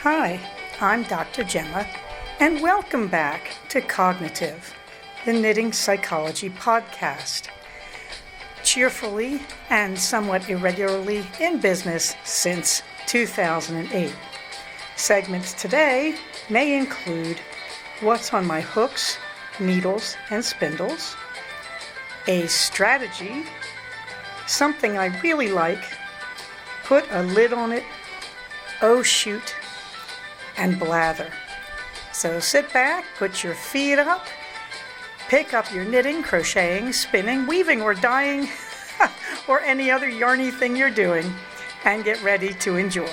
Hi, I'm Dr. Gemma, and welcome back to Cognitive, the Knitting Psychology podcast. Cheerfully and somewhat irregularly in business since 2008. Segments today may include what's on my hooks, needles, and spindles, a strategy, something I really like, put a lid on it, oh shoot, and blather. So sit back, put your feet up, pick up your knitting, crocheting, spinning, weaving, or dyeing, or any other yarny thing you're doing, and get ready to enjoy.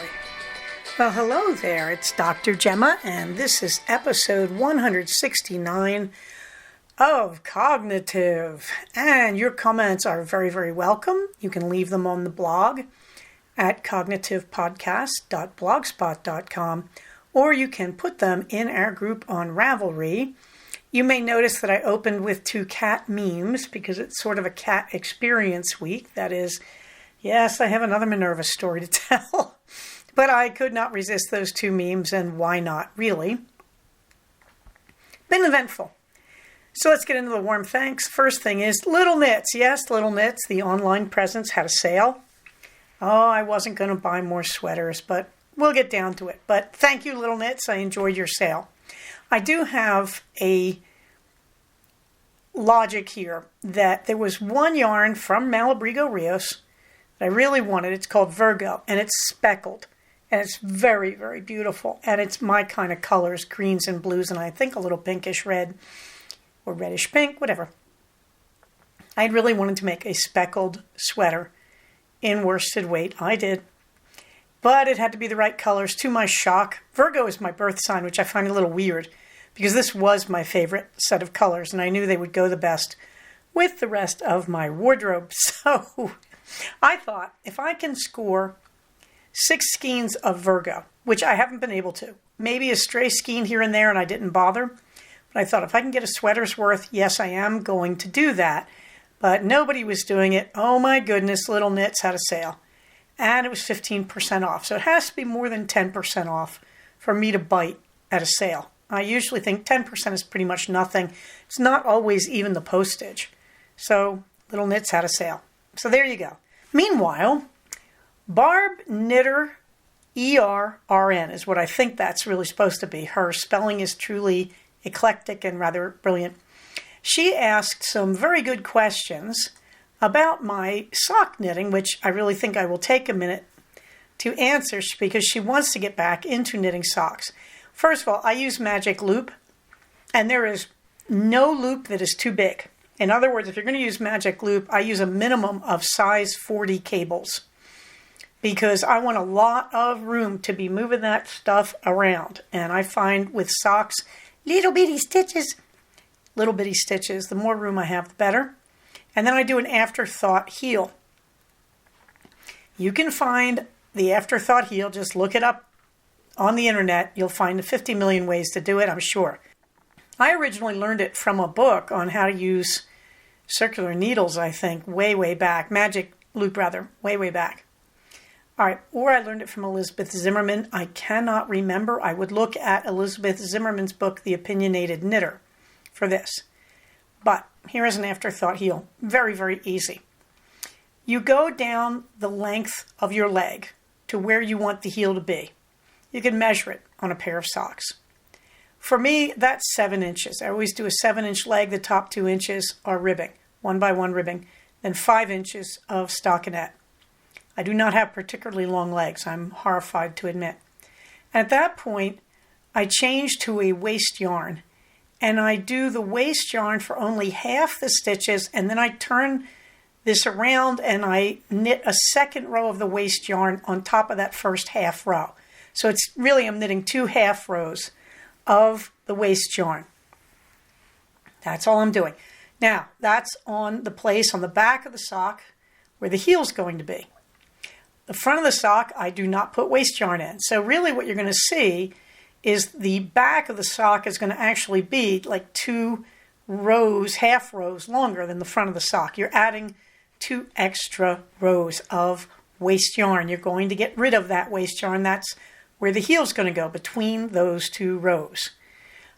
Well, hello there, it's Dr. Gemma, and this is episode 169 of Cognitive. And your comments are very, very welcome. You can leave them on the blog at cognitivepodcast.blogspot.com, or you can put them in our group on Ravelry. You may notice that I opened with 2 cat memes because it's sort of a cat experience week. That is, yes, I have another Minerva story to tell, but I could not resist those 2 memes, and why not, really? Been eventful. So let's get into the warm thanks. First thing is Little Knits. Yes, Little Knits, the online presence, had a sale. Oh, I wasn't going to buy more sweaters, but we'll get down to it. But thank you, Little Knits. I enjoyed your sale. I do have a logic here that there was one yarn from Malabrigo Rios that I really wanted. It's called Virgo, and it's speckled. And it's very, very beautiful. And it's my kind of colors, greens and blues, and I think a little pinkish red or reddish pink, whatever. I really wanted to make a speckled sweater in worsted weight. I did. But it had to be the right colors. To my shock, Virgo is my birth sign, which I find a little weird because this was my favorite set of colors, and I knew they would go the best with the rest of my wardrobe. So I thought, if I can score 6 skeins of Virgo, which I haven't been able to, maybe a stray skein here and there, and I didn't bother, but I thought if I can get a sweater's worth, yes, I am going to do that. But nobody was doing it. Oh my goodness, Little Knits had a sale. And it was 15% off. So it has to be more than 10% off for me to bite at a sale. I usually think 10% is pretty much nothing. It's not always even the postage. So Little Knits had a sale. So there you go. Meanwhile, Barb Knitter ERRN is what I think that's really supposed to be. Her spelling is truly eclectic and rather brilliant. She asked some very good questions about my sock knitting, which I really think I will take a minute to answer because she wants to get back into knitting socks. First of all, I use magic loop, and there is no loop that is too big. In other words, if you're going to use magic loop, I use a minimum of size 40 cables because I want a lot of room to be moving that stuff around. And I find with socks, little bitty stitches, the more room I have, the better. And then I do an afterthought heel. You can find the afterthought heel. Just look it up on the internet. You'll find 50 million ways to do it, I'm sure. I originally learned it from a book on how to use circular needles, I think, way back. Magic loop, rather, way back. All right, or I learned it from Elizabeth Zimmerman. I cannot remember. I would look at Elizabeth Zimmerman's book, The Opinionated Knitter, for this. But here is an afterthought heel. Very, very easy. You go down the length of your leg to where you want the heel to be. You can measure it on a pair of socks. For me, that's 7 inches. I always do a 7-inch leg. The top 2 inches are ribbing, 1x1 ribbing, then 5 inches of stockinette. I do not have particularly long legs, I'm horrified to admit. And at that point, I change to a waste yarn. And I do the waste yarn for only half the stitches, and then I turn this around and I knit a second row of the waste yarn on top of that first half row. So it's really, I'm knitting 2 half rows of the waste yarn. That's all I'm doing. Now, that's on the place on the back of the sock where the heel's going to be. The front of the sock, I do not put waste yarn in. So really what you're going to see is the back of the sock is going to actually be like 2 rows, half rows longer than the front of the sock. You're adding 2 extra rows of waste yarn. You're going to get rid of that waste yarn. That's where the heel's going to go, between those 2 rows.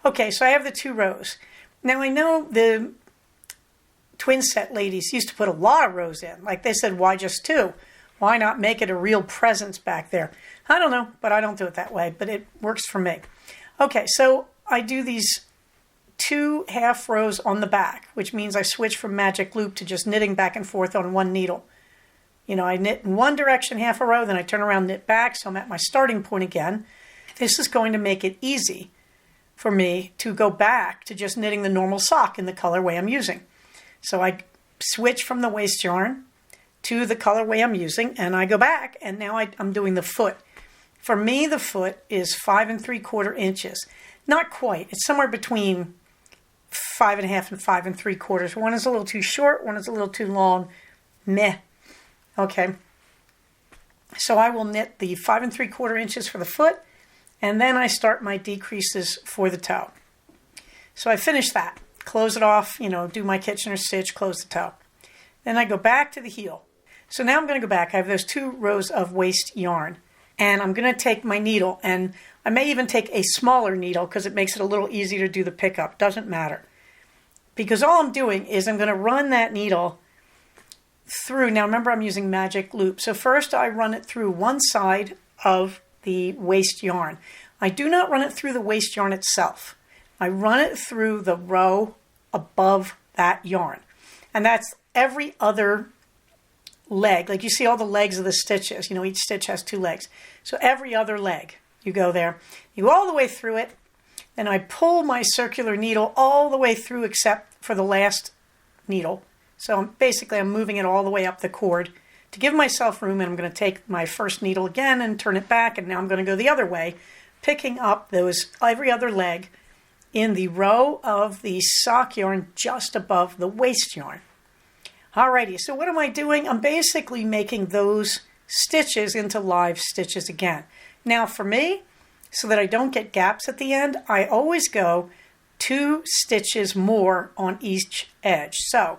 Okay, so I have the 2 rows. Now I know the twin set ladies used to put a lot of rows in. Like they said, why just 2? Why not make it a real presence back there? I don't know, but I don't do it that way, but it works for me. Okay, so I do these 2 half rows on the back, which means I switch from magic loop to just knitting back and forth on one needle. You know, I knit in one direction half a row, then I turn around, knit back, so I'm at my starting point again. This is going to make it easy for me to go back to just knitting the normal sock in the colorway I'm using. So I switch from the waist yarn to the colorway I'm using, and I go back, and now I'm doing the foot. For me, the foot is 5 3/4 inches. Not quite. It's somewhere between 5 1/2 and 5 3/4. One is a little too short, one is a little too long. Meh. Okay. So I will knit the 5 3/4 inches for the foot, and then I start my decreases for the toe. So I finish that, close it off, you know, do my Kitchener stitch, close the toe. Then I go back to the heel. So now I'm going to go back. I have those 2 rows of waist yarn, and I'm going to take my needle, and I may even take a smaller needle because it makes it a little easier to do the pickup. Doesn't matter. Because all I'm doing is I'm going to run that needle through. Now remember, I'm using magic loop. So first I run it through one side of the waist yarn. I do not run it through the waist yarn itself. I run it through the row above that yarn. And that's every other leg. Like you see all the legs of the stitches. You know, each stitch has 2 legs. So every other leg, you go there. You go all the way through it. Then I pull my circular needle all the way through except for the last needle. So basically I'm moving it all the way up the cord to give myself room, and I'm going to take my first needle again and turn it back, and now I'm going to go the other way, picking up those every other leg in the row of the sock yarn just above the waist yarn. Alrighty, so what am I doing? I'm basically making those stitches into live stitches again. Now for me, so that I don't get gaps at the end, I always go 2 stitches more on each edge. So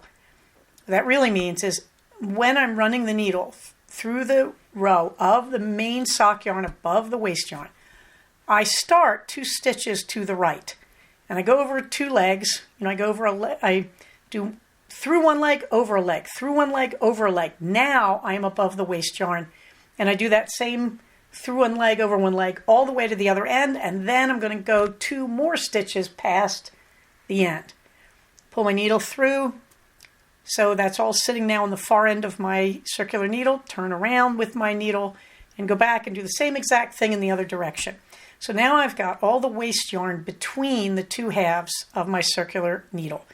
what that really means is when I'm running the needle through the row of the main sock yarn above the waist yarn, I start 2 stitches to the right. And I go over 2 legs. You know, I go over I do through one leg, over a leg, through one leg, over a leg. Now I am above the waist yarn. And I do that same through one leg, over one leg, all the way to the other end. And then I'm going to go 2 more stitches past the end. Pull my needle through. So that's all sitting now on the far end of my circular needle. Turn around with my needle and go back and do the same exact thing in the other direction. So now I've got all the waist yarn between the 2 halves of my circular needle.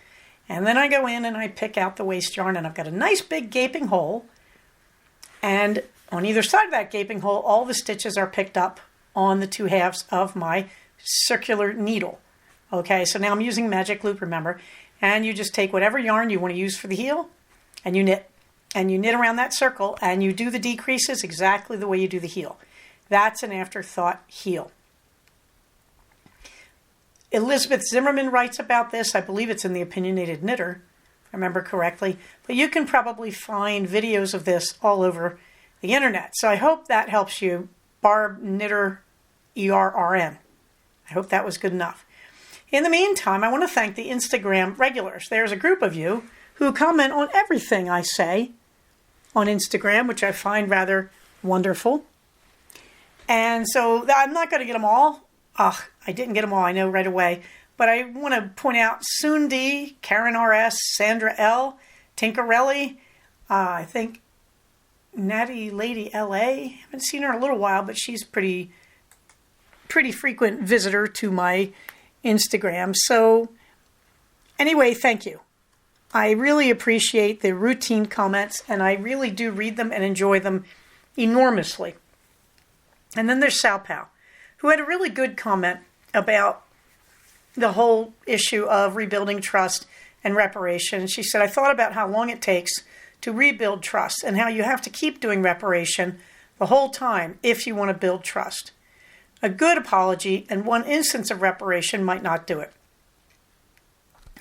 And then I go in and I pick out the waist yarn, and I've got a nice big gaping hole. And on either side of that gaping hole, all the stitches are picked up on the 2 halves of my circular needle. Okay, so now I'm using magic loop, remember. And you just take whatever yarn you want to use for the heel, and you knit. And you knit around that circle, and you do the decreases exactly the way you do the heel. That's an afterthought heel. Elizabeth Zimmerman writes about this. I believe it's in the Opinionated Knitter, if I remember correctly. But you can probably find videos of this all over the internet. So I hope that helps you. Barb Knitter, ERRN. I hope that was good enough. In the meantime, I want to thank the Instagram regulars. There's a group of you who comment on everything I say on Instagram, which I find rather wonderful. And so I'm not going to get them all. I didn't get them all, I know right away. But I want to point out Sundi, Karen RS, Sandra L, Tinkerelli, I think Natty Lady LA. Haven't seen her in a little while, but she's pretty frequent visitor to my Instagram. So anyway, thank you. I really appreciate the routine comments, and I really do read them and enjoy them enormously. And then there's Sal Pal, who had a really good comment about the whole issue of rebuilding trust and reparation. She said, I thought about how long it takes to rebuild trust and how you have to keep doing reparation the whole time if you want to build trust. A good apology and one instance of reparation might not do it.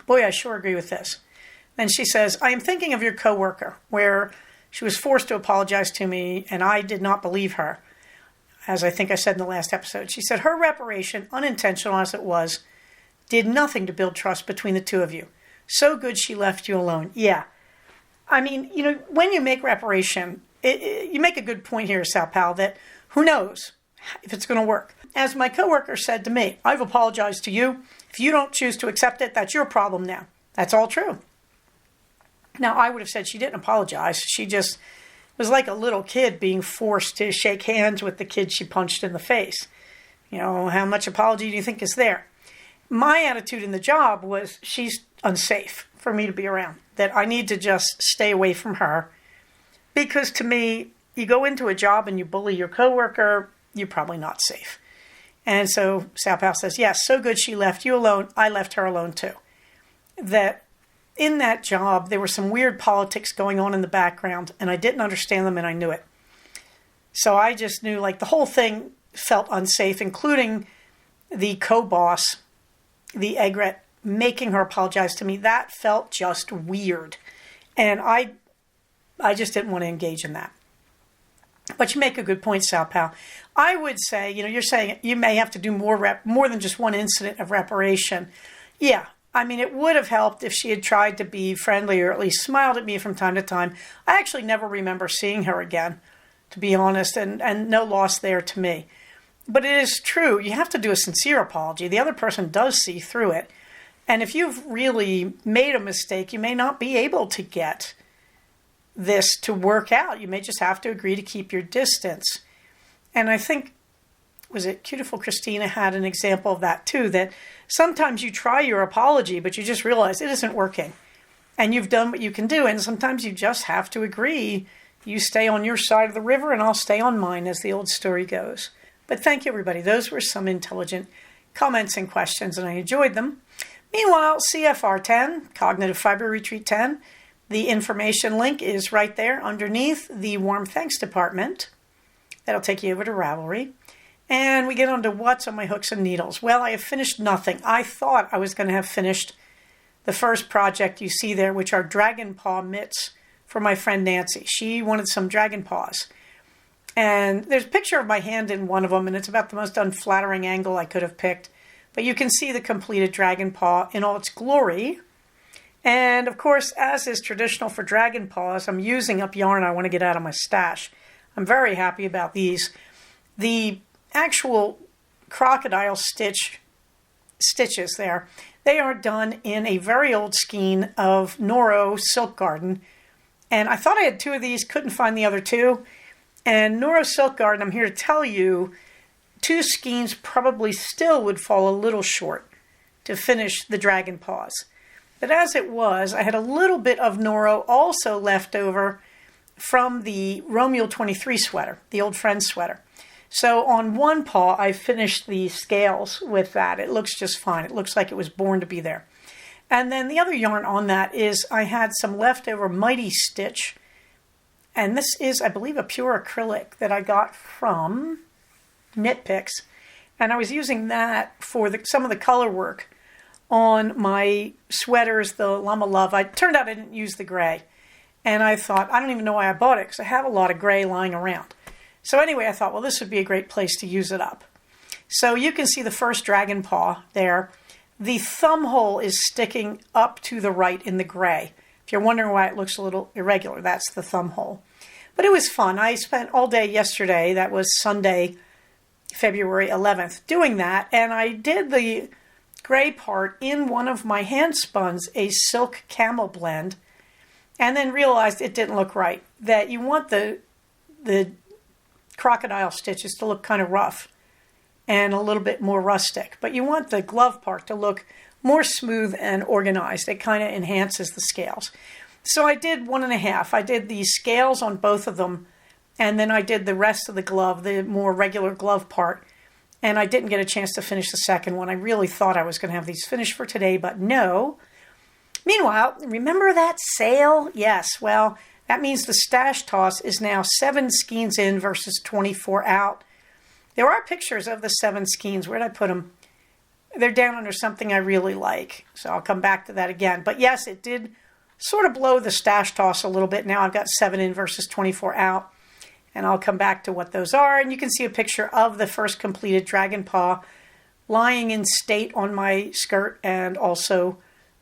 Boy, I sure agree with this. Then she says, I am thinking of your coworker, where she was forced to apologize to me and I did not believe her. as I think I said in the last episode. She said, her reparation, unintentional as it was, did nothing to build trust between the two of you. So good she left you alone. Yeah. I mean, when you make reparation, you make a good point here, Sal Pal, that who knows if it's going to work. As my coworker said to me, I've apologized to you. If you don't choose to accept it, that's your problem now. That's all true. Now, I would have said she didn't apologize. She just was like a little kid being forced to shake hands with the kid she punched in the face. How much apology do you think is there? My attitude in the job was she's unsafe for me to be around, that I need to just stay away from her. Because to me, you go into a job and you bully your coworker, you're probably not safe. And so Sal Pal says, yes, so good she left you alone. I left her alone too. That in that job, there were some weird politics going on in the background, and I didn't understand them, and I knew it. So I just knew, the whole thing felt unsafe, including the co-boss, the egret, making her apologize to me. That felt just weird. And I just didn't want to engage in that. But you make a good point, Sal Pal. I would say, you're saying you may have to do more than just one incident of reparation. Yeah. I mean, it would have helped if she had tried to be friendly or at least smiled at me from time to time. I actually never remember seeing her again, to be honest, and no loss there to me. But it is true. You have to do a sincere apology. The other person does see through it. And if you've really made a mistake, you may not be able to get this to work out. You may just have to agree to keep your distance. And I think, was it Beautiful Christina had an example of that too, that sometimes you try your apology, but you just realize it isn't working. And you've done what you can do. And sometimes you just have to agree. You stay on your side of the river and I'll stay on mine, as the old story goes. But thank you, everybody. Those were some intelligent comments and questions, and I enjoyed them. Meanwhile, CFR 10, Cognitive Fiber Retreat 10, the information link is right there underneath the Warm Thanks department. That'll take you over to Ravelry. And we get on to what's on my hooks and needles. Well, I have finished nothing. I thought I was going to have finished the first project you see there, which are dragon paw mitts for my friend Nancy. She wanted some dragon paws. And there's a picture of my hand in one of them, and it's about the most unflattering angle I could have picked. But you can see the completed dragon paw in all its glory. And of course, as is traditional for dragon paws, I'm using up yarn I want to get out of my stash. I'm very happy about these. The actual crocodile stitches there, they are done in a very old skein of Noro Silk Garden. And I thought I had two of these, couldn't find the other two. And Noro Silk Garden, I'm here to tell you, 2 skeins probably still would fall a little short to finish the dragon paws. But as it was, I had a little bit of Noro also left over from the Romeo 23 sweater, the old friend sweater. So on one paw, I finished the scales with that. It looks just fine. It looks like it was born to be there. And then the other yarn on that is I had some leftover Mighty Stitch. And this is, I believe, a pure acrylic that I got from Knit Picks. And I was using that for some of the color work on my sweaters, the Llama Love. It turned out I didn't use the gray. And I thought, I don't even know why I bought it, because I have a lot of gray lying around. So anyway, I thought, well, this would be a great place to use it up. So you can see the first dragon paw there. The thumb hole is sticking up to the right in the gray. If you're wondering why it looks a little irregular, that's the thumb hole. But it was fun. I spent all day yesterday, that was Sunday, February 11th, doing that. And I did the gray part in one of my hand spuns, a silk camel blend, and then realized it didn't look right. That you want the crocodile stitches to look kind of rough and a little bit more rustic. But you want the glove part to look more smooth and organized. It kind of enhances the scales. So I did 1.5. I did the scales on both of them, and then I did the rest of the glove, the more regular glove part. And I didn't get a chance to finish the second one. I really thought I was going to have these finished for today, but no. Meanwhile, remember that sale? Yes, well, that means the stash toss is now 7 skeins in versus 24 out. There are pictures of the 7 skeins. Where did I put them? They're down under something I really like, so I'll come back to that again. But yes, it did sort of blow the stash toss a little bit. Now I've got 7 in versus 24 out. and I'll come back to what those are. And you can see a picture of the first completed dragon paw lying in state on my skirt and also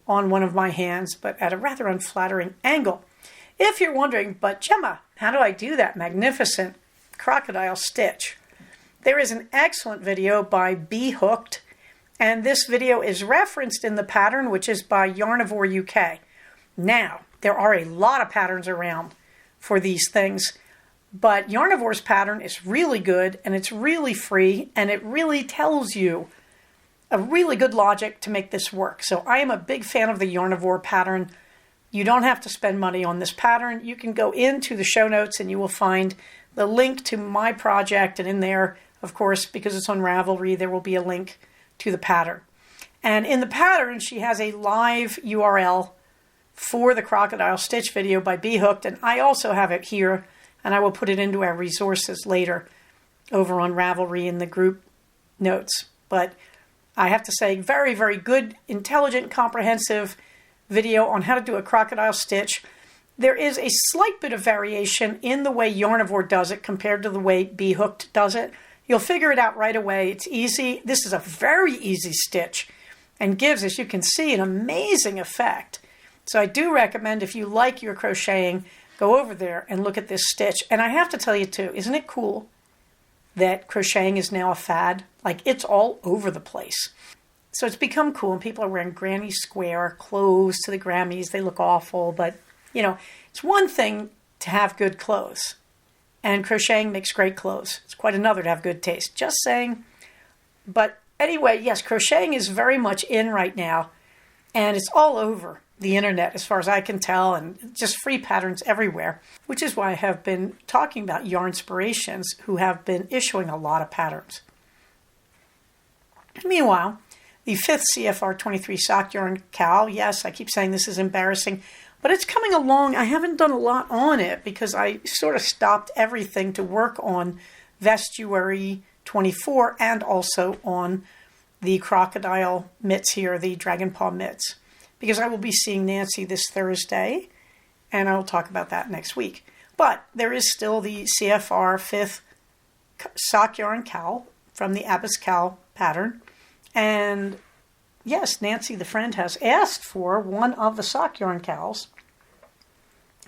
on one of my hands, but at a rather unflattering angle. If you're wondering, but Gemma, how do I do that magnificent crocodile stitch? There is an excellent video by Be Hooked, and this video is referenced in the pattern, which is by Yarnivore UK. Now, there are a lot of patterns around for these things, but Yarnivore's pattern is really good, and it's really free, and it really tells you a really good logic to make this work. So I am a big fan of the Yarnivore pattern. You don't have to spend money on this pattern. You can go into the show notes and you will find the link to my project, and in there, of course, because it's on Ravelry, there will be a link to the pattern. And in the pattern, she has a live URL for the crocodile stitch video by Be Hooked, and I also have it here, and I will put it into our resources later over on Ravelry in the group notes. But I have to say, very, very good, intelligent, comprehensive video on how to do a crocodile stitch. There is a slight bit of variation in the way Yarnivore does it compared to the way Be Hooked does it. You'll figure it out right away. It's easy. This is a very easy stitch and gives, as you can see, an amazing effect. So I do recommend, if you like your crocheting, go over there and look at this stitch. And I have to tell you too, isn't it cool that crocheting is now a fad? Like, it's all over the place. So it's become cool, and people are wearing granny square clothes to the Grammys. They look awful, but, you know, it's one thing to have good clothes, and crocheting makes great clothes. It's quite another to have good taste. Just saying. But anyway, yes, crocheting is very much in right now, and it's all over the internet as far as I can tell, and just free patterns everywhere, which is why I have been talking about Yarnspirations, who have been issuing a lot of patterns. Meanwhile, the 5th CFR 23 sock yarn cowl, yes, I keep saying this is embarrassing, but it's coming along. I haven't done a lot on it because I sort of stopped everything to work on Vestuary 24 and also on the crocodile mitts here, the dragon paw mitts, because I will be seeing Nancy this Thursday, and I will talk about that next week. But there is still the CFR 5th sock yarn cowl from the Abbas cowl pattern. And yes, Nancy, the friend, has asked for one of the sock yarn cowls.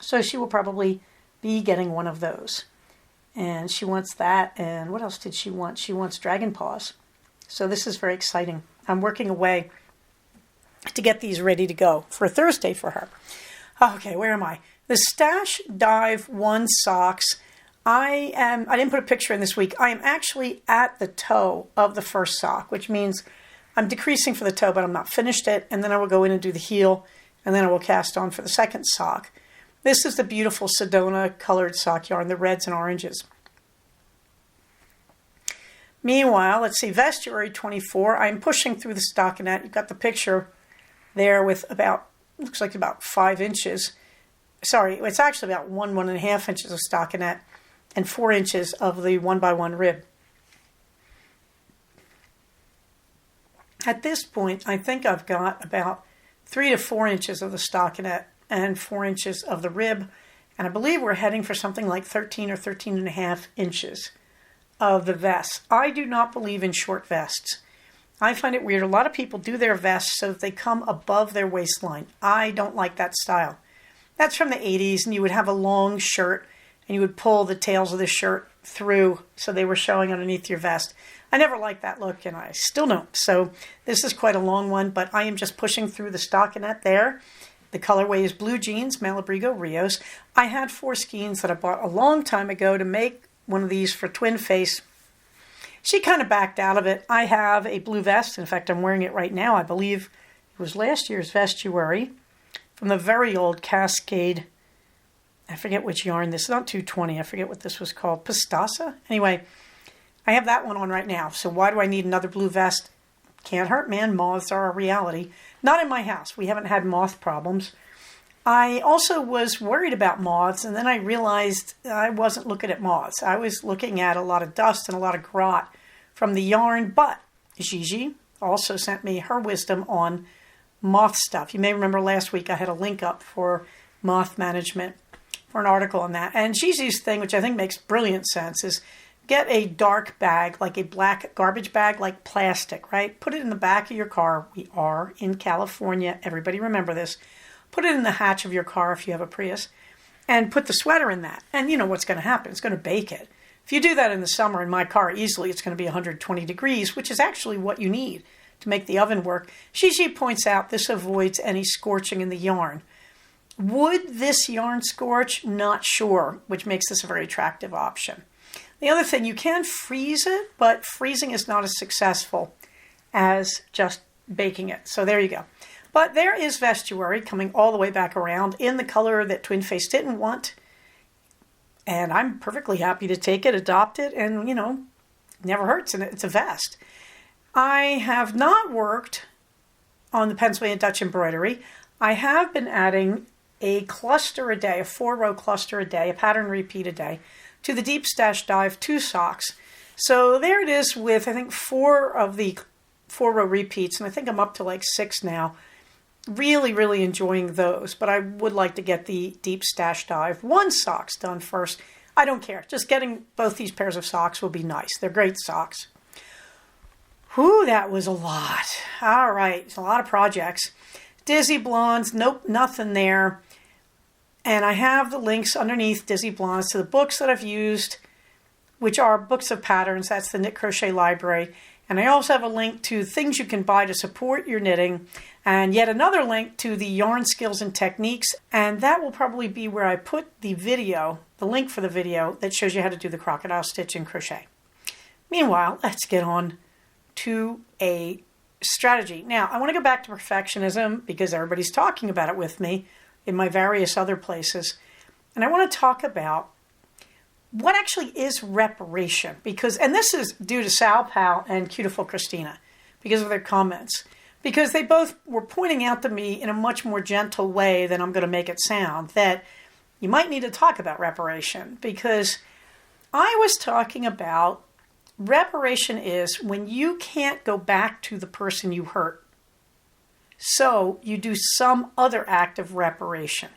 So she will probably be getting one of those. And she wants that. And what else did she want? She wants dragon paws. So this is very exciting. I'm working away to get these ready to go for Thursday for her. Okay, where am I? The Stash Dive 1 socks. I didn't put a picture in this week. I am actually at the toe of the first sock, which means I'm decreasing for the toe, but I'm not finished it. And then I will go in and do the heel, and then I will cast on for the second sock. This is the beautiful Sedona colored sock yarn, the reds and oranges. Meanwhile, let's see, Vestuary 24. I'm pushing through the stockinette. You've got the picture there with looks like about 5 inches. Sorry, it's actually about 1.5 inches of stockinette and 4 inches of the 1x1 rib. At this point, I think I've got about 3 to 4 inches of the stockinette and 4 inches of the rib, and I believe we're heading for something like 13 or 13.5 inches of the vest. I do not believe in short vests. I find it weird. A lot of people do their vests so that they come above their waistline. I don't like that style. That's from the 80s, and you would have a long shirt, and you would pull the tails of the shirt through so they were showing underneath your vest. I never liked that look, and I still don't. So this is quite a long one, but I am just pushing through the stockinette there. The colorway is Blue Jeans, Malabrigo Rios. I had 4 skeins that I bought a long time ago to make one of these for Twin Face. She kind of backed out of it. I have a blue vest. In fact, I'm wearing it right now. I believe it was last year's Vestuary from the very old Cascade. I forget which yarn. This is not 220. I forget what this was called. Pistasa? Anyway, I have that one on right now. So why do I need another blue vest? Can't hurt, man. Moths are a reality. Not in my house. We haven't had moth problems. I also was worried about moths, and then I realized I wasn't looking at moths. I was looking at a lot of dust and a lot of grot from the yarn, but Gigi also sent me her wisdom on moth stuff. You may remember last week I had a link up for moth management for an article on that. And Gigi's thing, which I think makes brilliant sense, is get a dark bag, like a black garbage bag, like plastic, right? Put it in the back of your car. We are in California. Everybody remember this. Put it in the hatch of your car if you have a Prius, and put the sweater in that. And you know what's going to happen. It's going to bake it. If you do that in the summer in my car, easily it's going to be 120 degrees, which is actually what you need to make the oven work. Gigi points out this avoids any scorching in the yarn. Would this yarn scorch? Not sure, which makes this a very attractive option. The other thing, you can freeze it, but freezing is not as successful as just baking it. So there you go. But there is Vestuary coming all the way back around in the color that Twin Face didn't want. And I'm perfectly happy to take it, adopt it, and, never hurts, and it's a vest. I have not worked on the Pennsylvania Dutch embroidery. I have been adding a cluster a day, a 4-row cluster a day, a pattern repeat a day, to the Deep Stash Dive 2 socks. So there it is with, I think, 4 of the 4-row repeats, and I think I'm up to like 6 now. Really, really enjoying those, but I would like to get the Deep Stash Dive 1 socks done first. I don't care. Just getting both these pairs of socks will be nice. They're great socks. Whew, that was a lot. All right, it's a lot of projects. Dizzy Blondes, nope, nothing there. And I have the links underneath Dizzy Blondes to the books that I've used, which are books of patterns. That's the Knit Crochet Library. And I also have a link to things you can buy to support your knitting, and yet another link to the yarn skills and techniques. And that will probably be where I put the video, the link for the video that shows you how to do the crocodile stitch and crochet. Meanwhile, let's get on to a strategy. Now, I want to go back to perfectionism because everybody's talking about it with me in my various other places. And I want to talk about what actually is reparation, and this is due to Sal Pal and Cutiful Christina because of their comments, because they both were pointing out to me in a much more gentle way than I'm going to make it sound that you might need to talk about reparation, because I was talking about reparation is when you can't go back to the person you hurt. So you do some other act of reparation.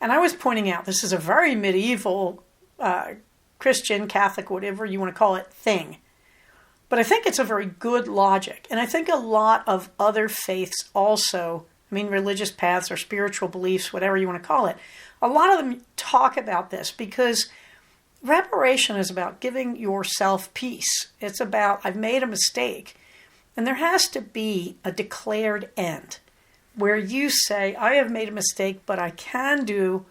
And I was pointing out this is a very medieval Christian, Catholic, whatever you want to call it, thing. But I think it's a very good logic. And I think a lot of other faiths also, religious paths or spiritual beliefs, whatever you want to call it, a lot of them talk about this because reparation is about giving yourself peace. It's about, I've made a mistake. And there has to be a declared end where you say, I have made a mistake, but I can do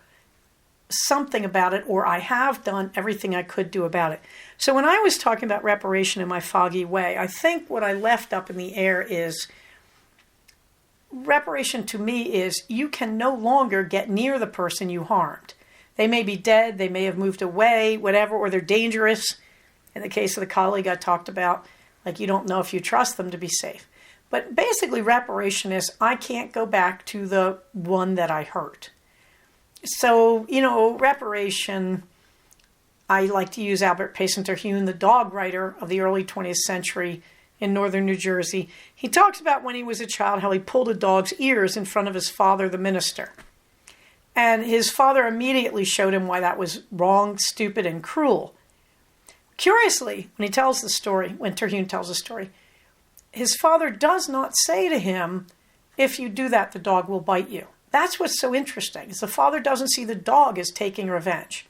something about it, or I have done everything I could do about it. So when I was talking about reparation in my foggy way, I think what I left up in the air is reparation to me is you can no longer get near the person you harmed. They may be dead, they may have moved away, whatever, or they're dangerous. In the case of the colleague I talked about, like you don't know if you trust them to be safe. But basically reparation is I can't go back to the one that I hurt. So, reparation, I like to use Albert Payson Terhune, the dog writer of the early 20th century in northern New Jersey. He talks about when he was a child how he pulled a dog's ears in front of his father, the minister. And his father immediately showed him why that was wrong, stupid, and cruel. Curiously, when Terhune tells the story, his father does not say to him, if you do that, the dog will bite you. That's what's so interesting, is the father doesn't see the dog as taking revenge.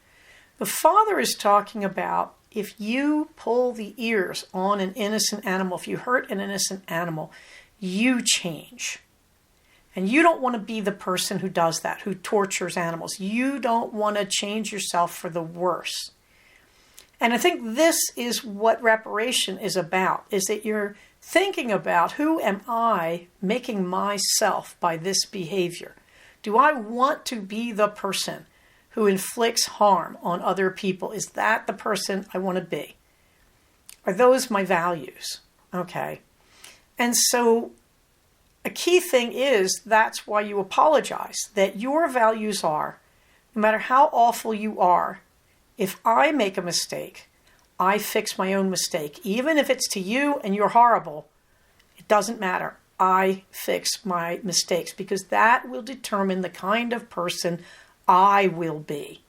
The father is talking about if you pull the ears on an innocent animal, if you hurt an innocent animal, you change. And you don't want to be the person who does that, who tortures animals. You don't want to change yourself for the worse. And I think this is what reparation is about, is that you're thinking about who am I making myself by this behavior? Do I want to be the person who inflicts harm on other people? Is that the person I want to be? Are those my values? Okay. And so a key thing is that's why you apologize, that your values are, no matter how awful you are, if I make a mistake, I fix my own mistake. Even if it's to you and you're horrible, it doesn't matter. I fix my mistakes because that will determine the kind of person I will be.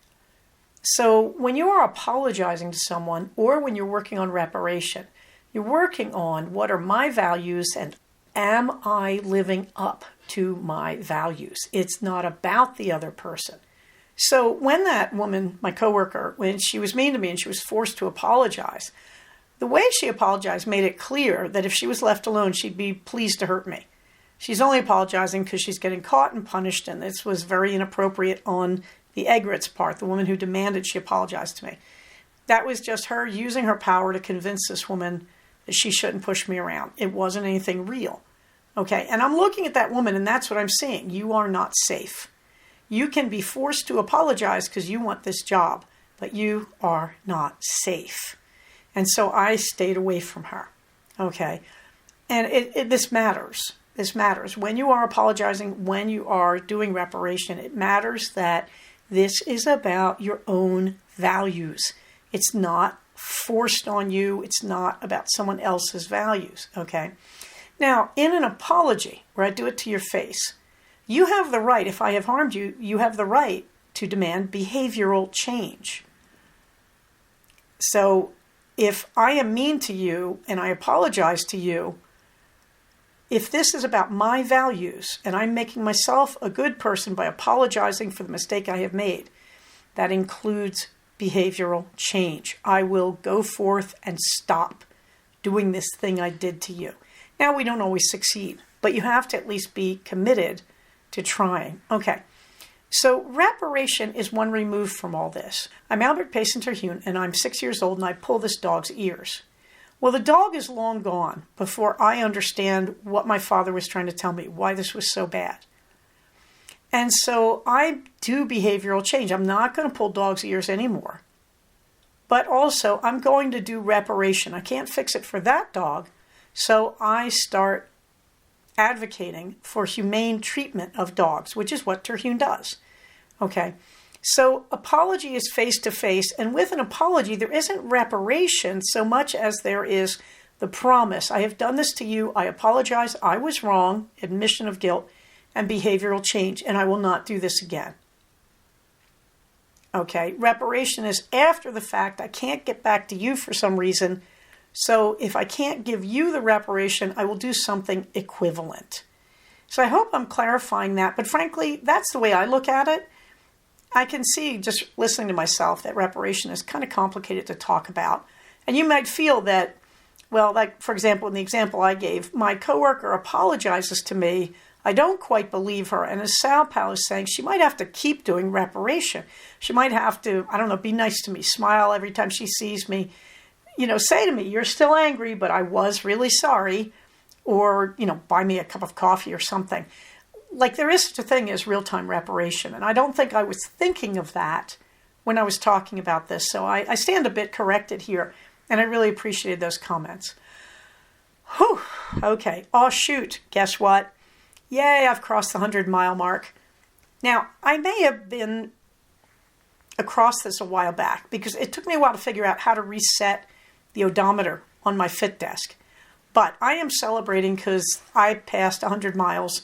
So when you are apologizing to someone or when you're working on reparation, you're working on what are my values and am I living up to my values? It's not about the other person. So when that woman, my coworker, when she was mean to me and she was forced to apologize, the way she apologized made it clear that if she was left alone, she'd be pleased to hurt me. She's only apologizing because she's getting caught and punished, and this was very inappropriate on the Egret's part, the woman who demanded she apologize to me. That was just her using her power to convince this woman that she shouldn't push me around. It wasn't anything real. Okay, and I'm looking at that woman, and that's what I'm seeing. You are not safe. You can be forced to apologize because you want this job, but you are not safe. And so I stayed away from her. Okay, and this matters. This matters. When you are apologizing, when you are doing reparation, it matters that this is about your own values. It's not forced on you. It's not about someone else's values, okay? Now, in an apology, where I do it to your face, you have the right, if I have harmed you, you have the right to demand behavioral change. So if I am mean to you and I apologize to you, if this is about my values and I'm making myself a good person by apologizing for the mistake I have made, that includes behavioral change. I will go forth and stop doing this thing I did to you. Now, we don't always succeed, but you have to at least be committed to trying. Okay, so reparation is one removed from all this. I'm Albert Pacinter-Hune, and I'm 6 years old, and I pull this dog's ears. Well, the dog is long gone before I understand what my father was trying to tell me, why this was so bad. And so I do behavioral change. I'm not going to pull dogs' ears anymore. But also, I'm going to do reparation. I can't fix it for that dog, so I start advocating for humane treatment of dogs, which is what Terhune does. Okay, so apology is face-to-face, and with an apology, there isn't reparation so much as there is the promise. I have done this to you. I apologize. I was wrong. Admission of guilt and behavioral change, and I will not do this again. Okay, reparation is after the fact. I can't get back to you for some reason, so if I can't give you the reparation, I will do something equivalent. So I hope I'm clarifying that, but frankly, that's the way I look at it. I can see, just listening to myself, that reparation is kind of complicated to talk about. And you might feel that, well, like, for example, in the example I gave, my coworker apologizes to me. I don't quite believe her. And as Sal Pal is saying, she might have to keep doing reparation. She might have to, I don't know, be nice to me, smile every time she sees me. You know, say to me, you're still angry, but I was really sorry. Or, you know, buy me a cup of coffee or something. Like, there is such a thing as real-time reparation. And I don't think I was thinking of that when I was talking about this. So I stand a bit corrected here. And I really appreciated those comments. Whew. Okay. Oh, shoot. Guess what? Yay, I've crossed the 100-mile mark. Now, I may have been across this a while back because it took me a while to figure out how to reset the odometer on my Fit Desk. But I am celebrating because I passed 100 miles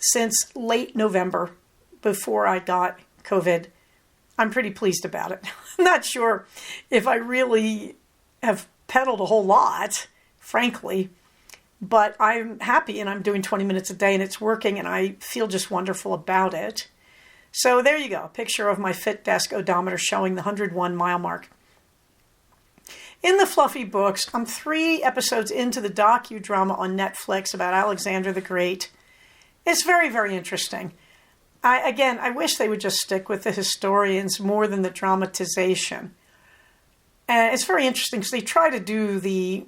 since late November before I got COVID. I'm pretty pleased about it. I'm not sure if I really have pedaled a whole lot, frankly, but I'm happy and I'm doing 20 minutes a day and it's working and I feel just wonderful about it. So there you go, a picture of my Fit Desk odometer showing the 101-mile mark. In the Fluffy Books, I'm 3 episodes into the docudrama on Netflix about Alexander the Great. It's very, very interesting. I wish they would just stick with the historians more than the dramatization. And it's very interesting because they try to do the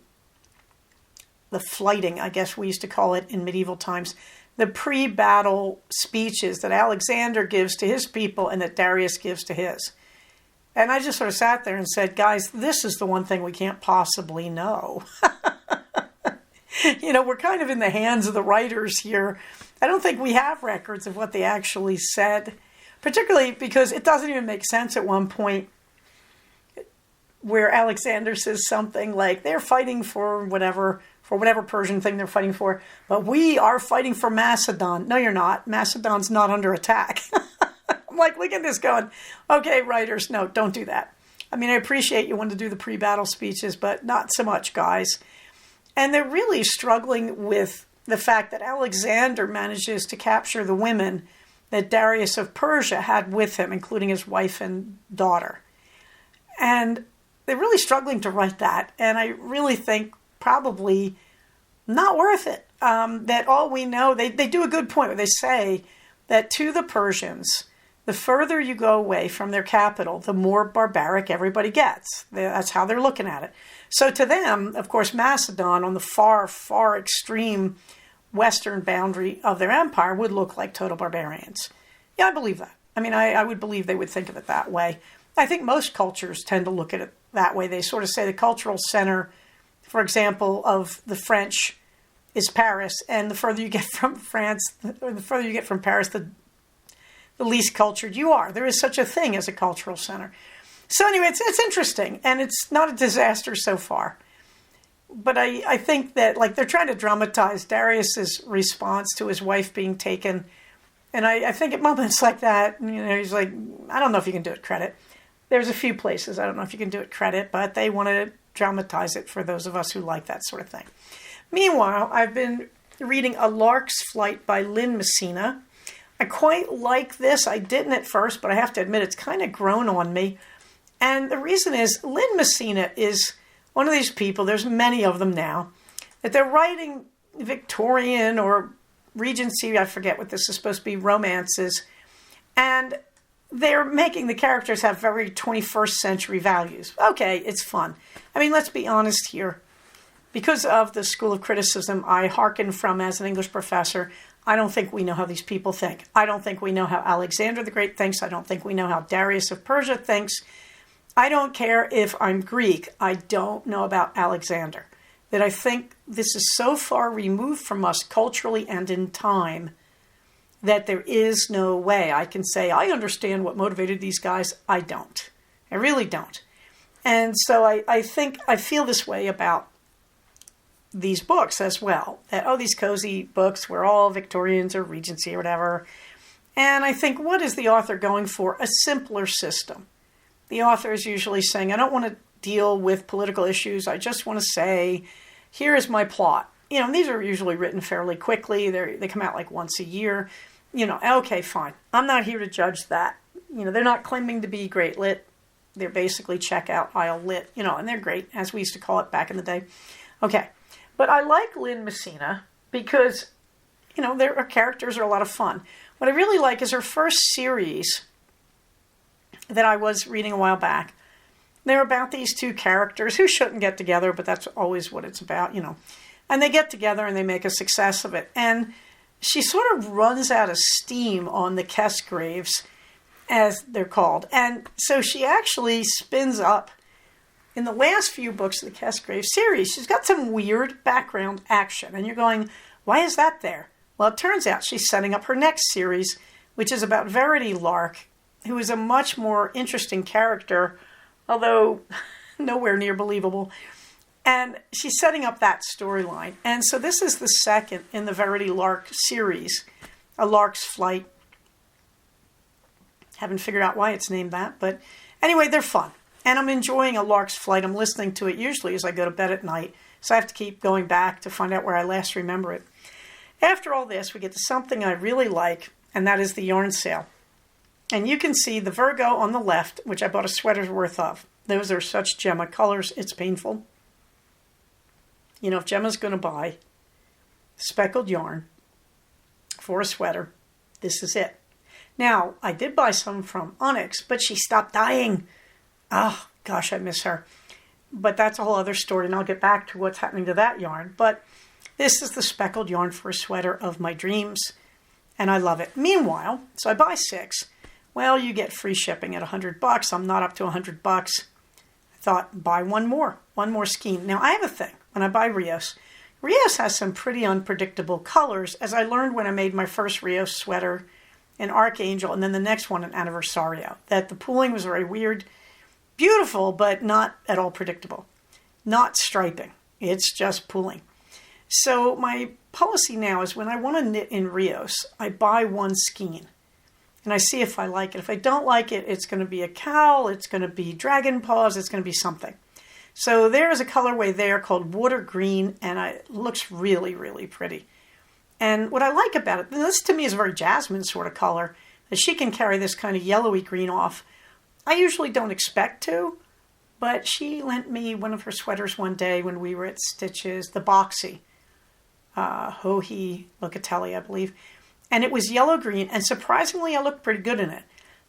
flighting, I guess we used to call it in medieval times, the pre-battle speeches that Alexander gives to his people and that Darius gives to his. And I just sort of sat there and said, guys, this is the one thing we can't possibly know. You know, we're kind of in the hands of the writers here. I don't think we have records of what they actually said, particularly because it doesn't even make sense at one point where Alexander says something like, they're fighting for whatever Persian thing they're fighting for, but we are fighting for Macedon. No, you're not. Macedon's not under attack. I'm like, look at this going, okay, writers, no, don't do that. I mean, I appreciate you want to do the pre-battle speeches, but not so much, guys. And they're really struggling with the fact that Alexander manages to capture the women that Darius of Persia had with him, including his wife and daughter. And they're really struggling to write that. And I really think probably not worth it. That all we know, they do a good point where they say that to the Persians, the further you go away from their capital, the more barbaric everybody gets. That's how they're looking at it. So to them, of course, Macedon on the far, far extreme western boundary of their empire would look like total barbarians. Yeah, I believe that. I mean, I would believe they would think of it that way. I think most cultures tend to look at it that way. They sort of say the cultural center, for example, of the French is Paris, and the further you get from France, or the further you get from Paris, the least cultured you are. There is such a thing as a cultural center. So anyway, it's interesting, and it's not a disaster so far. But I think that, like, they're trying to dramatize Darius's response to his wife being taken. And I think at moments like that, he's like, I don't know if you can do it credit. There's a few places I don't know if you can do it credit, but they want to dramatize it for those of us who like that sort of thing. Meanwhile, I've been reading A Lark's Flight by Lynn Messina. I quite like this. I didn't at first, but I have to admit it's kind of grown on me. And the reason is Lynn Messina is one of these people, there's many of them now, that they're writing Victorian or Regency, I forget what this is supposed to be, romances, and they're making the characters have very 21st century values. Okay, it's fun. I mean, let's be honest here. Because of the school of criticism I hearken from as an English professor, I don't think we know how these people think. I don't think we know how Alexander the Great thinks. I don't think we know how Darius of Persia thinks. I don't care if I'm Greek. I don't know about Alexander. That I think this is so far removed from us culturally and in time that there is no way I can say, I understand what motivated these guys. I don't. I really don't. And so I think I feel this way about these books as well. That, these cozy books, we're all Victorians or Regency or whatever. And I think, what is the author going for? A simpler system. The author is usually saying, I don't want to deal with political issues. I just want to say, here is my plot. These are usually written fairly quickly. They come out like once a year. Okay, fine. I'm not here to judge that. They're not claiming to be great lit. They're basically checkout aisle lit, and they're great, as we used to call it back in the day. Okay. But I like Lynn Messina because, her characters are a lot of fun. What I really like is her first series that I was reading a while back. They're about these two characters who shouldn't get together, but that's always what it's about, And they get together and they make a success of it. And she sort of runs out of steam on the Kesgraves, as they're called. And so she actually spins up, in the last few books of the Kesgrave series, she's got some weird background action. And you're going, why is that there? Well, it turns out she's setting up her next series, which is about Verity Lark, who is a much more interesting character, although nowhere near believable. And she's setting up that storyline. And so this is the second in the Verity Lark series, A Lark's Flight. Haven't figured out why it's named that, but anyway, they're fun. And I'm enjoying A Lark's Flight. I'm listening to it usually as I go to bed at night, so I have to keep going back to find out where I last remember it. After all this, we get to something I really like, and that is the yarn sale. And you can see the Virgo on the left, which I bought a sweater's worth of. Those are such Gemma colors, it's painful. If Gemma's going to buy speckled yarn for a sweater, this is it. Now, I did buy some from Onyx, but she stopped dyeing. Oh, gosh, I miss her. But that's a whole other story, and I'll get back to what's happening to that yarn. But this is the speckled yarn for a sweater of my dreams, and I love it. Meanwhile, so I buy 6. Well, you get free shipping at $100. I'm not up to $100. I thought, buy one more skein. Now, I have a thing when I buy Rios. Rios has some pretty unpredictable colors, as I learned when I made my first Rios sweater in Archangel, and then the next one in Anniversario, that the pooling was very weird. Beautiful, but not at all predictable. Not striping. It's just pooling. So my policy now is when I want to knit in Rios, I buy one skein. and I see if I like it. If I don't like it, it's going to be a cowl, it's going to be dragon paws, it's going to be something. So there is a colorway there called Water Green, and it looks really, really pretty. And what I like about it, this to me is a very jasmine sort of color, that she can carry this kind of yellowy green off. I usually don't expect to, but she lent me one of her sweaters one day when we were at Stitches, the Boxy, Hohi Locatelli, I believe. And it was yellow-green, and surprisingly, I looked pretty good in it.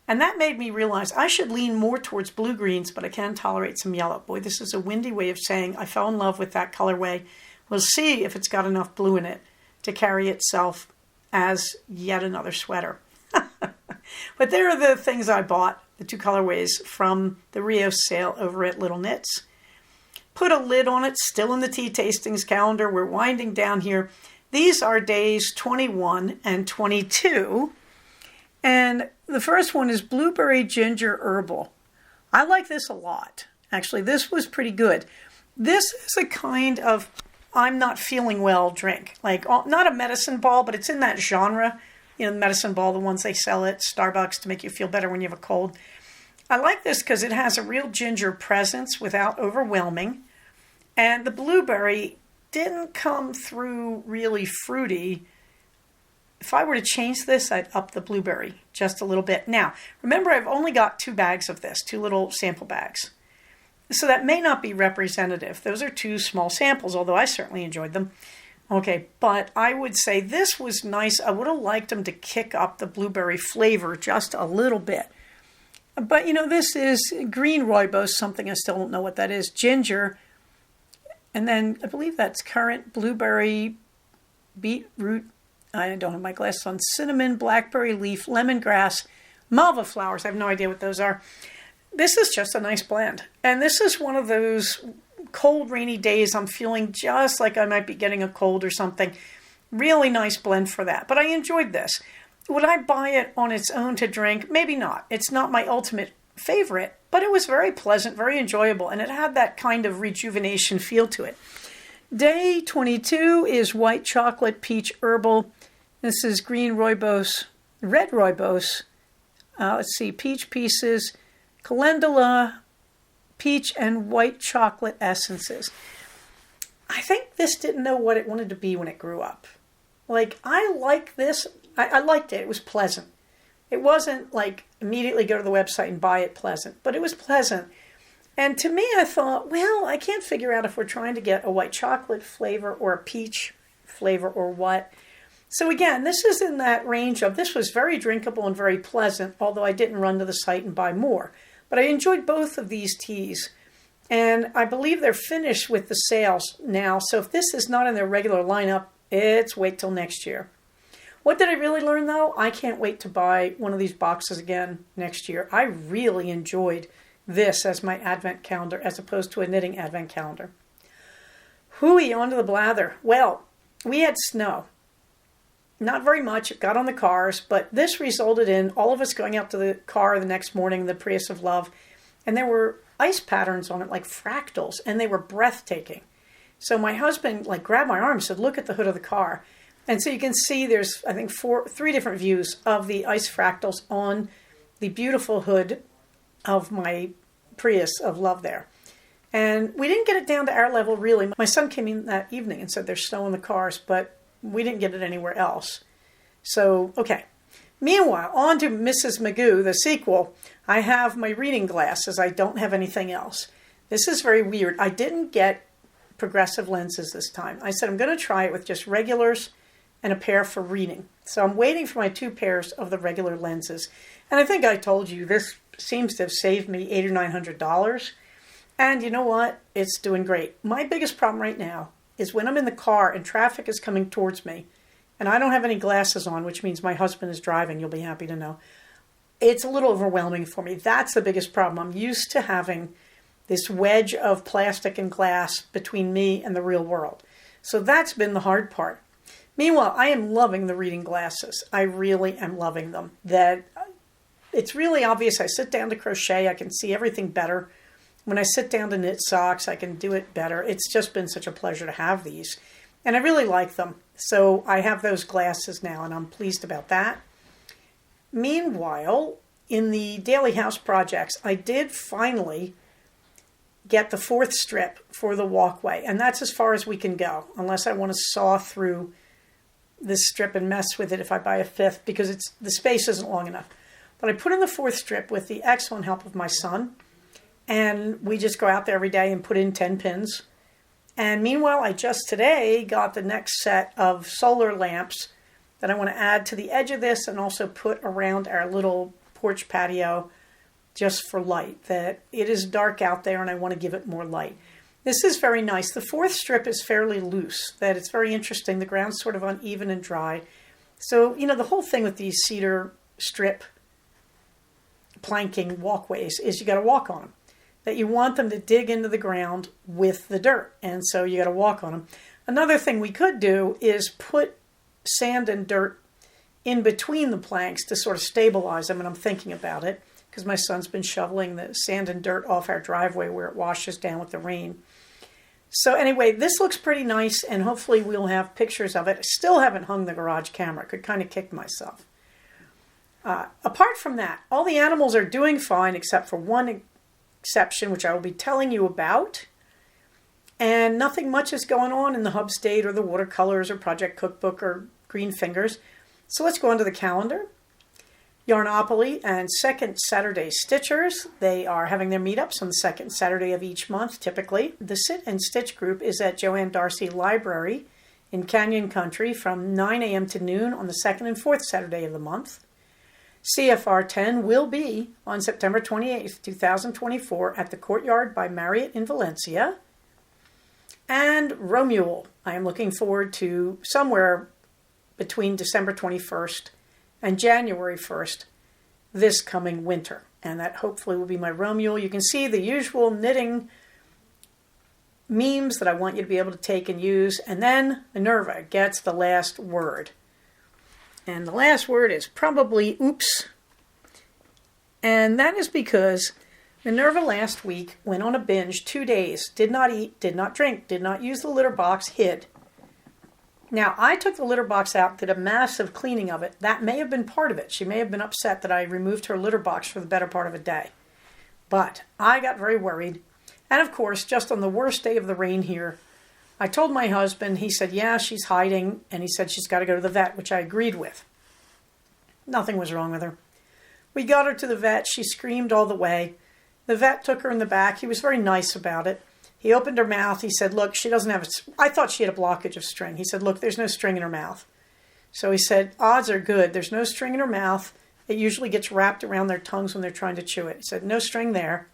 And that made me realize I should lean more towards blue-greens, but I can tolerate some yellow. Boy, this is a windy way of saying I fell in love with that colorway. We'll see if it's got enough blue in it to carry itself as yet another sweater. But there are the things I bought, the 2 colorways from the Rios sale over at Little Knits. Put a lid on it, still in the tea tastings calendar. We're winding down here. These are days 21 and 22. And the first one is Blueberry Ginger Herbal. I like this a lot. Actually, this was pretty good. This is a kind of I'm not feeling well drink. Like, not a medicine ball, but it's in that genre. You know, the medicine ball, the ones they sell at Starbucks to make you feel better when you have a cold. I like this because it has a real ginger presence without overwhelming. And the blueberry didn't come through really fruity. If I were to change this, I'd up the blueberry just a little bit. Now, remember, I've only got 2 bags of this, 2 little sample bags. So that may not be representative. Those are 2 small samples, although I certainly enjoyed them. Okay, but I would say this was nice. I would have liked them to kick up the blueberry flavor just a little bit. But, you know, this is green rooibos, something I still don't know what that is, ginger, and then I believe that's currant, blueberry, beetroot, I don't have my glasses on, cinnamon, blackberry leaf, lemongrass, malva flowers. I have no idea what those are. This is just a nice blend. And this is one of those cold, rainy days I'm feeling just like I might be getting a cold or something. Really nice blend for that. But I enjoyed this. Would I buy it on its own to drink? Maybe not. It's not my ultimate favorite, but it was very pleasant, very enjoyable, and it had that kind of rejuvenation feel to it. Day 22 is White Chocolate Peach Herbal. This is green rooibos, red rooibos. Let's see, peach pieces, calendula, peach, and white chocolate essences. I think this didn't know what it wanted to be when it grew up. Like, I like this. I liked it. It was pleasant. It wasn't like immediately go to the website and buy it pleasant, but it was pleasant. And to me, I thought, well, I can't figure out if we're trying to get a white chocolate flavor or a peach flavor or what. So again, this is in that range of, this was very drinkable and very pleasant, although I didn't run to the site and buy more. But I enjoyed both of these teas. And I believe they're finished with the sales now. So if this is not in their regular lineup, it's wait till next year. What did I really learn, though? I can't wait to buy one of these boxes again next year. I really enjoyed this as my advent calendar as opposed to a knitting advent calendar. Hooey, onto the blather. Well, we had snow. Not very much. It got on the cars, but this resulted in all of us going out to the car the next morning, the Prius of Love, and there were ice patterns on it like fractals, and they were breathtaking. So my husband grabbed my arm and said, look at the hood of the car. And so you can see there's, I think, 3 different views of the ice fractals on the beautiful hood of my Prius of Love there. And we didn't get it down to our level, really. My son came in that evening and said there's snow in the cars, but we didn't get it anywhere else. So, okay. Meanwhile, on to Mrs. Magoo, the sequel. I have my reading glasses. I don't have anything else. This is very weird. I didn't get progressive lenses this time. I said I'm going to try it with just regulars and a pair for reading. So I'm waiting for my 2 pairs of the regular lenses. And I think I told you this seems to have saved me $800 or $900. And you know what? It's doing great. My biggest problem right now is when I'm in the car and traffic is coming towards me and I don't have any glasses on, which means my husband is driving, you'll be happy to know. It's a little overwhelming for me. That's the biggest problem. I'm used to having this wedge of plastic and glass between me and the real world. So that's been the hard part. Meanwhile, I am loving the reading glasses. I really am loving them. That it's really obvious. I sit down to crochet, I can see everything better. When I sit down to knit socks, I can do it better. It's just been such a pleasure to have these. And I really like them. So I have those glasses now, and I'm pleased about that. Meanwhile, in the daily house projects, I did finally get the 4th strip for the walkway, and that's as far as we can go, unless I want to saw through this strip and mess with it if I buy a 5th, because the space isn't long enough. But I put in the 4th strip with the excellent help of my son, and we just go out there every day and put in 10 pins. And meanwhile, I just today got the next set of solar lamps that I want to add to the edge of this and also put around our little porch patio just for light. That it is dark out there and I want to give it more light. This is very nice. The 4th strip is fairly loose. That it's very interesting. The ground's sort of uneven and dry. So, the whole thing with these cedar strip planking walkways is you got to walk on them. That you want them to dig into the ground with the dirt. And so you got to walk on them. Another thing we could do is put sand and dirt in between the planks to sort of stabilize them. And I'm thinking about it because my son's been shoveling the sand and dirt off our driveway where it washes down with the rain. So anyway, this looks pretty nice, and hopefully we'll have pictures of it. I still haven't hung the garage camera. Could kind of kick myself. Apart from that, all the animals are doing fine except for one exception, which I will be telling you about. And nothing much is going on in the Hub State or the watercolors or Project Cookbook or Green Fingers. So let's go on to the calendar. Yarnopoly and Second Saturday Stitchers. They are having their meetups on the second Saturday of each month, typically. The Sit and Stitch group is at Joanne Darcy Library in Canyon Country from 9 a.m. to noon on the second and fourth Saturday of the month. CFR 10 will be on September 28th, 2024 at the Courtyard by Marriott in Valencia. And Romuald, I am looking forward to somewhere between December 21st and January 1st this coming winter. And that hopefully will be my Romuald. You can see the usual knitting memes that I want you to be able to take and use. And then Minerva gets the last word. And the last word is probably oops. And that is because Minerva last week went on a binge 2 days, did not eat, did not drink, did not use the litter box, hid. Now, I took the litter box out, did a massive cleaning of it. That may have been part of it. She may have been upset that I removed her litter box for the better part of a day. But I got very worried. And of course, just on the worst day of the rain here, I told my husband, he said, yeah, she's hiding. And he said she's got to go to the vet, which I agreed with. Nothing was wrong with her. We got her to the vet. She screamed all the way. The vet took her in the back. He was very nice about it. He opened her mouth. He said, look, she doesn't have I thought she had a blockage of string. He said, look, there's no string in her mouth. So he said, odds are good. There's no string in her mouth. It usually gets wrapped around their tongues when they're trying to chew it. He said, no string there.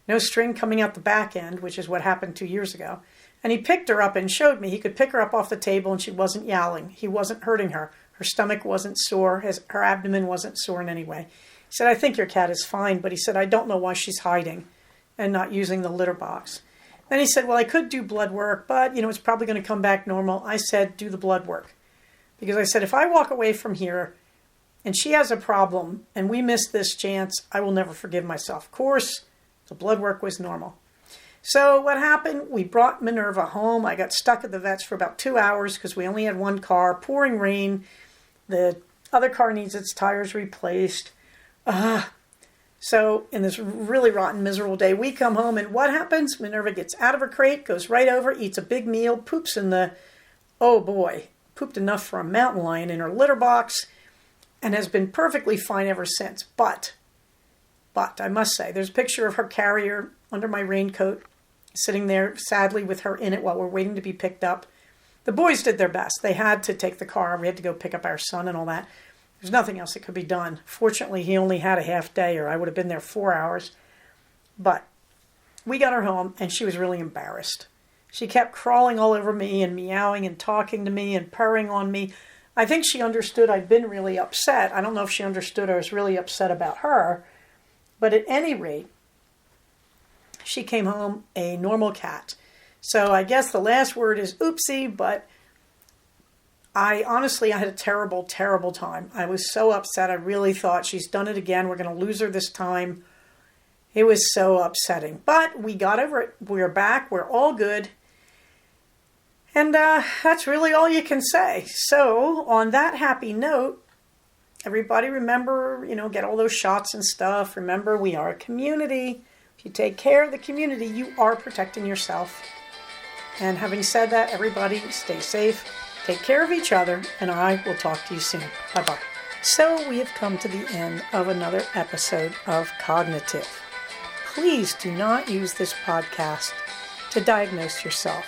No string coming out the back end, which is what happened 2 years ago. And he picked her up and showed me he could pick her up off the table and she wasn't yowling. He wasn't hurting her. Her stomach wasn't sore. Her abdomen wasn't sore in any way. He said, I think your cat is fine. But he said, I don't know why she's hiding and not using the litter box. Then he said, well, I could do blood work, but, it's probably going to come back normal. I said, do the blood work. Because I said, if I walk away from here and she has a problem and we miss this chance, I will never forgive myself. Of course, the blood work was normal. So what happened? We brought Minerva home. I got stuck at the vet's for about 2 hours because we only had one car, pouring rain. The other car needs its tires replaced. So in this really rotten, miserable day, we come home and what happens? Minerva gets out of her crate, goes right over, eats a big meal, poops in the, oh boy, pooped enough for a mountain lion in her litter box and has been perfectly fine ever since. But I must say, there's a picture of her carrier under my raincoat sitting there sadly with her in it while we're waiting to be picked up. The boys did their best. They had to take the car. We had to go pick up our son and all that. There's nothing else that could be done. Fortunately, he only had a half day or I would have been there 4 hours. But we got her home and she was really embarrassed. She kept crawling all over me and meowing and talking to me and purring on me. I think she understood I'd been really upset. I don't know if she understood I was really upset about her. But at any rate, she came home a normal cat. So I guess the last word is oopsie, but I had a terrible, terrible time. I was so upset. I really thought she's done it again. We're going to lose her this time. It was so upsetting. But we got over it. We're back. We're all good. And that's really all you can say. So on that happy note, Everybody remember, get all those shots and stuff. Remember, we are a community. If you take care of the community, you are protecting yourself. And having said that, everybody stay safe, take care of each other, and I will talk to you soon. Bye-bye. So we have come to the end of another episode of Cognitive. Please do not use this podcast to diagnose yourself.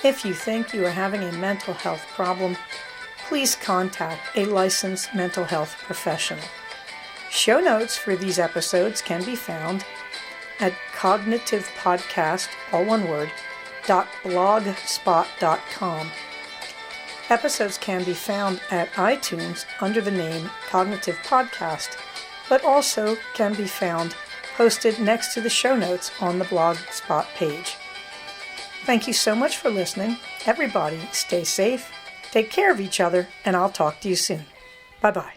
If you think you are having a mental health problem, please contact a licensed mental health professional. Show notes for these episodes can be found at cognitivepodcast, all one word, .blogspot.com. Episodes can be found at iTunes under the name Cognitive Podcast, but also can be found posted next to the show notes on the Blogspot page. Thank you so much for listening. Everybody, stay safe, take care of each other, and I'll talk to you soon. Bye-bye.